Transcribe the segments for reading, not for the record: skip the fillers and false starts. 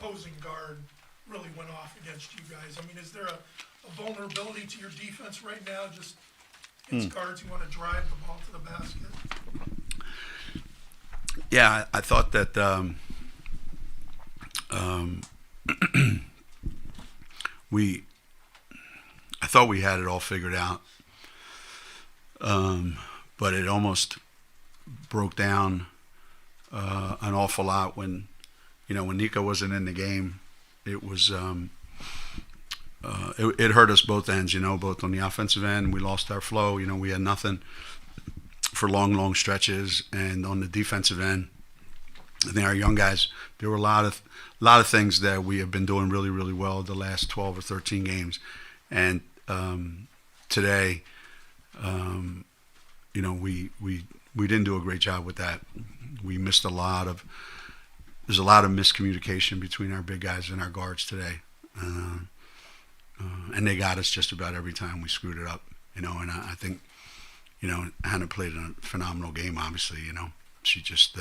opposing guard really went off against you guys. I mean, is there a vulnerability to your defense right now? Just it's guards who want to drive the ball to the basket. Yeah, I thought that I thought we had it all figured out, but it almost broke down an awful lot when Nico wasn't in the game. It was it hurt us both ends, both on the offensive end. We lost our flow. We had nothing for long stretches, and on the defensive end, I think our young guys, there were a lot of things that we have been doing really, really well the last 12 or 13 games, and today, we didn't do a great job with that. We missed there's a lot of miscommunication between our big guys and our guards today, and they got us just about every time we screwed it up, and I think, Hannah played a phenomenal game, obviously, she just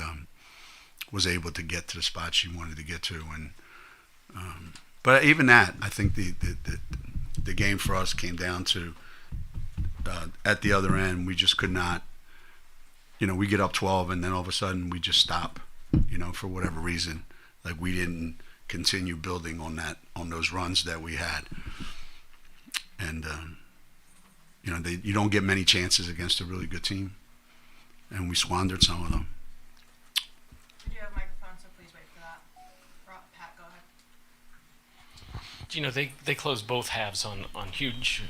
was able to get to the spot she wanted to get to, and but even that, I think the game for us came down to at the other end, we just could not, we get up 12 and then all of a sudden we just stop, for whatever reason, like we didn't continue building on those runs that we had, and you don't get many chances against a really good team, and we squandered some of them. We do have a microphone, so please wait for that. Pat, go ahead. They closed both halves on huge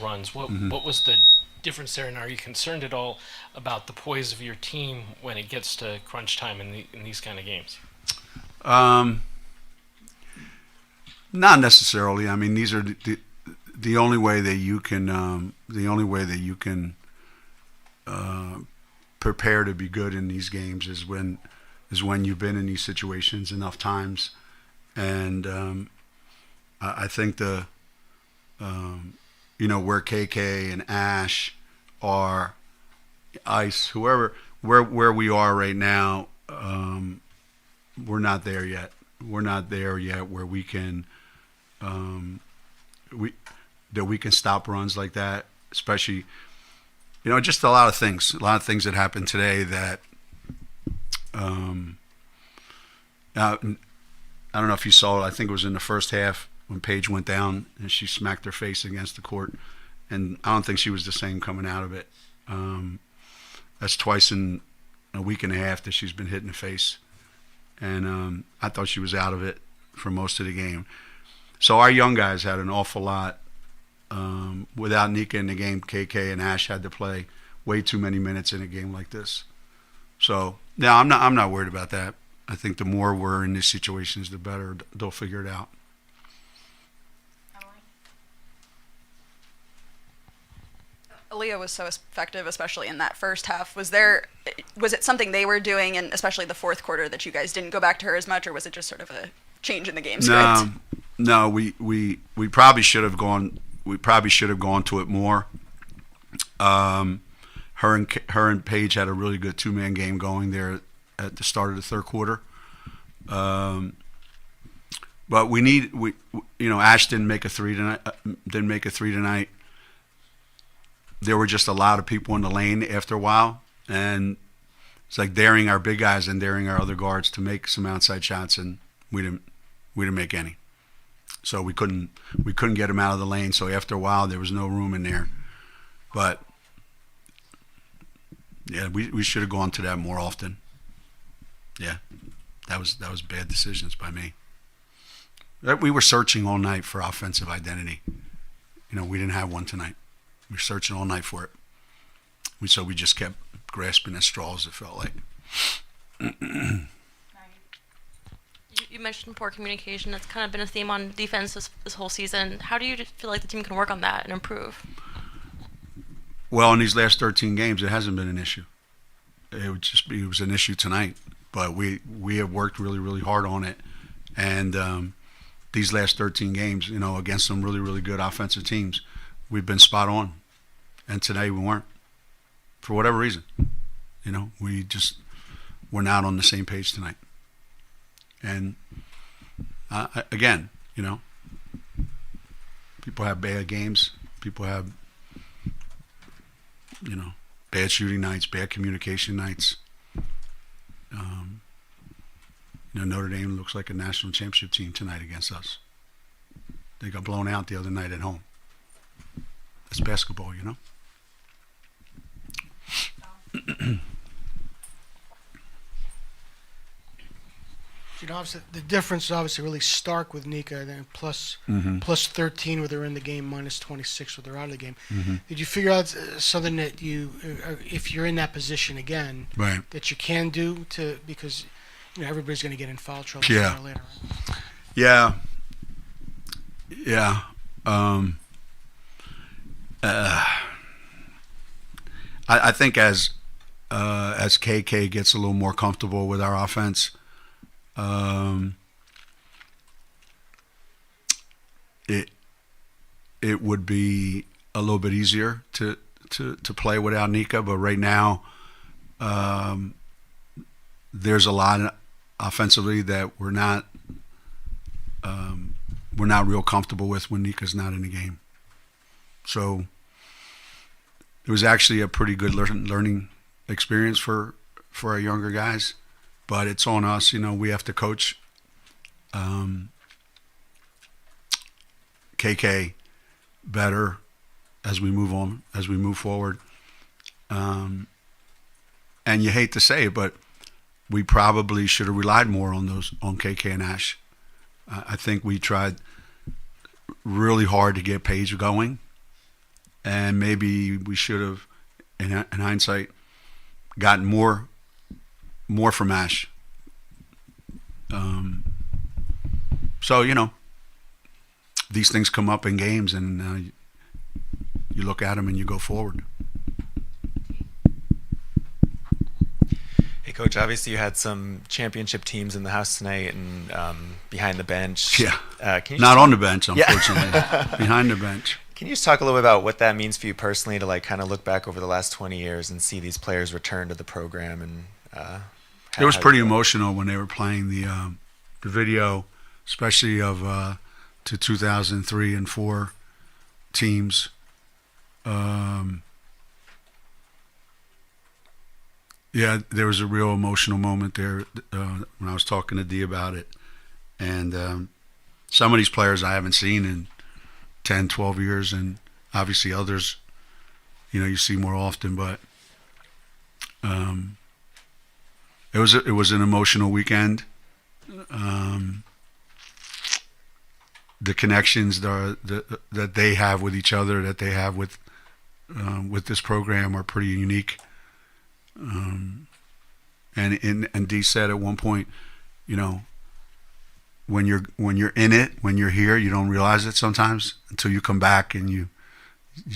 runs. What was the difference there, and are you concerned at all about the poise of your team when it gets to crunch time in these kind of games? Not necessarily. I mean, these are the only way that you can prepare to be good in these games is when you've been in these situations enough times, and I think where KK and Ash are, Ice, whoever, where we are right now, we're not there yet. We're not there yet where we can we can stop runs like that, especially, just a lot of things that happened today that I don't know if you saw it. I think it was in the first half when Paige went down and she smacked her face against the court, and I don't think she was the same coming out of it. That's twice in a week and a half that she's been hit in the face, and I thought she was out of it for most of the game. So our young guys had an awful lot. Without Nika in the game, KK and Ash had to play way too many minutes in a game like this. So no, I'm not worried about that. I think the more we're in these situations, the better they'll figure it out. Aaliyah was so effective, especially in that first half. Was it something they were doing, and especially the fourth quarter, that you guys didn't go back to her as much, or was it just sort of a change in the game script? No, we probably should have gone. We probably should have gone to it more. Her and Paige had a really good two-man game going there at the start of the third quarter. But Ash didn't make a three tonight. There were just a lot of people in the lane after a while, and it's like daring our big guys and daring our other guards to make some outside shots, and we didn't make any. So we couldn't get them out of the lane. So after a while, there was no room in there. But yeah, we should have gone to that more often. Yeah, that was bad decisions by me. We were searching all night for offensive identity. We didn't have one tonight. We were searching all night for it. So we just kept grasping at straws, it felt like. You mentioned poor communication. That's kind of been a theme on defense this whole season. How do you feel like the team can work on that and improve? Well, in these last 13 games, it hasn't been an issue. It was an issue tonight, but we have worked really, really hard on it. And these last 13 games, against some really, really good offensive teams, we've been spot on. And today we weren't, for whatever reason. We're not on the same page tonight. And Again, people have bad games. People have, bad shooting nights, bad communication nights. Notre Dame looks like a national championship team tonight against us. They got blown out the other night at home. That's basketball, Obviously, the difference is obviously really stark with Nika. Then plus 13 where they're in the game, minus 26 where they're out of the game. Did you figure out something that you, if you're in that position again, Right. that you can do to, because everybody's going to get in foul trouble Yeah. sooner or later. Right? Yeah. I think as KK gets a little more comfortable with our offense, it would be a little bit easier to play without Nika. But right now, there's a lot offensively that we're not real comfortable with when Nika's not in the game. So it was actually a pretty good learning experience for our younger guys. But it's on us, we have to coach KK better as we move forward. And you hate to say it, but we probably should have relied more on KK and Ash. I think we tried really hard to get Paige going, and maybe we should have, in hindsight, gotten more from Ash. So these things come up in games, and you look at them and you go forward. Hey, Coach, obviously you had some championship teams in the house tonight and behind the bench. Yeah. Can you Not just on the bench, unfortunately. Behind the bench. Can you just talk a little bit about what that means for you personally to kind of look back over the last 20 years and see these players return to the program? And it was pretty emotional when they were playing the video, especially of the 2003 and 4 teams. Yeah, there was a real emotional moment there when I was talking to Dee about it. And some of these players I haven't seen in 10, 12 years, and obviously others, you see more often. But it was an emotional weekend. The connections that they have with each other, that they have with this program, are pretty unique. And Dee said at one point, when you're in it, when you're here, you don't realize it sometimes until you come back and you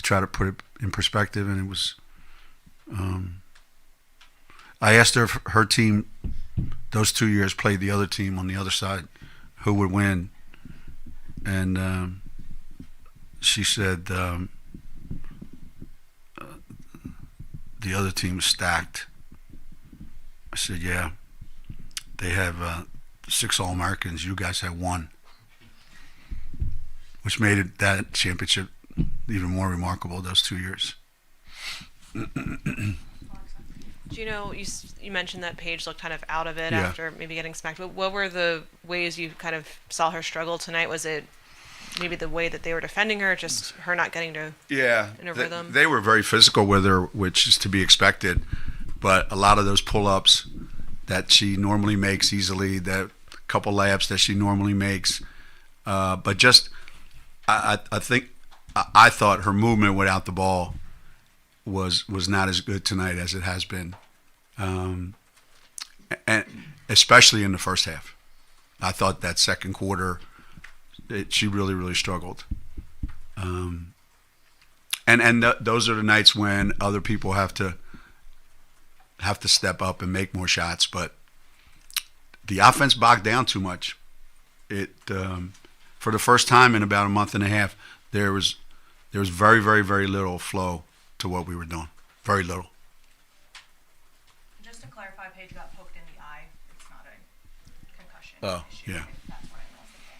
try to put it in perspective. And it was, I asked her if her team those 2 years played the other team on the other side, who would win. And she said the other team was stacked. I said, yeah, they have 6 All-Americans. You guys have 1, which made that championship even more remarkable those 2 years. Geno, you mentioned that Paige looked kind of out of it Yeah. after maybe getting smacked. But what were the ways you kind of saw her struggle tonight? Was it maybe the way that they were defending her, just her not getting to in a rhythm? They were very physical with her, which is to be expected. But a lot of those pull-ups that she normally makes easily, that couple layups that she normally makes, but just I thought her movement without the ball was not as good tonight as it has been, and especially in the first half. I thought that second quarter, she really struggled. Those are the nights when other people have to step up and make more shots, but the offense bogged down too much. For the first time in about a month and a half, there was very little flow to what we were doing. Very little. Just to clarify, Paige got poked in the eye. It's not a concussion Oh, issue. yeah. If that's what I was thinking.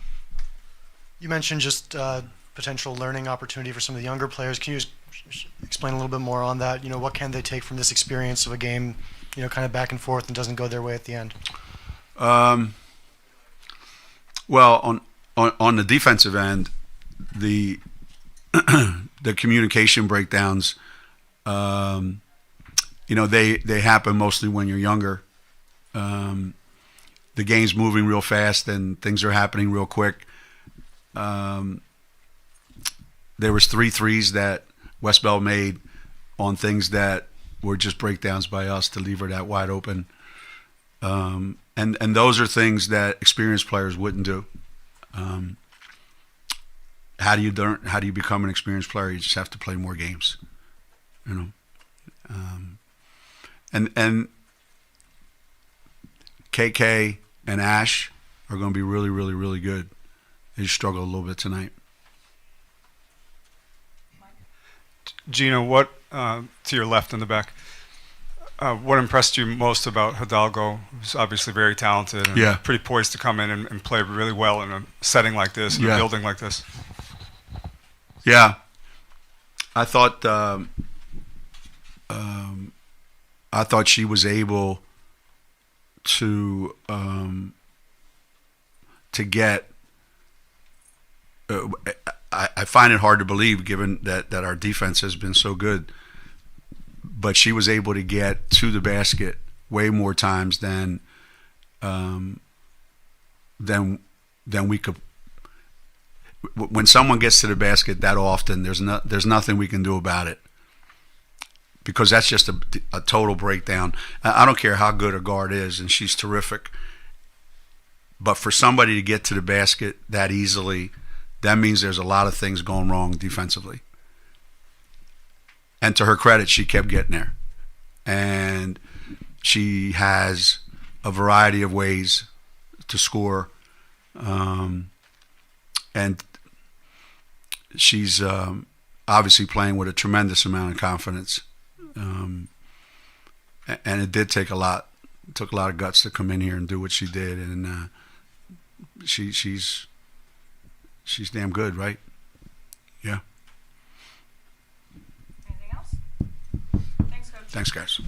You mentioned just potential learning opportunity for some of the younger players. Can you just explain a little bit more on that? What can they take from this experience of a game, kind of back and forth and doesn't go their way at the end? Well, on the defensive end, the the communication breakdowns, they happen mostly when you're younger. The game's moving real fast and things are happening real quick. There was 3 threes that West Bell made on things that were just breakdowns by us to leave her that wide open. And those are things that experienced players wouldn't do. How do you become an experienced player? You just have to play more games, and KK and Ash are going to be really, really, really good. They struggled a little bit tonight. Geno, what to your left in the back? What impressed you most about Hidalgo? Who's obviously very talented and pretty poised to come in and play really well in a setting like this, in a building like this. Yeah, I thought she was able to get. I find it hard to believe, given that our defense has been so good. But she was able to get to the basket way more times than we could. When someone gets to the basket that often, there's nothing we can do about it, because that's just a total breakdown. I don't care how good a guard is, and she's terrific. But for somebody to get to the basket that easily, that means there's a lot of things going wrong defensively. And to her credit, she kept getting there. And she has a variety of ways to score. And she's obviously playing with a tremendous amount of confidence. And it did take a lot. It took a lot of guts to come in here and do what she did. And she's damn good, right? Yeah. Anything else? Thanks, Coach. Thanks, guys.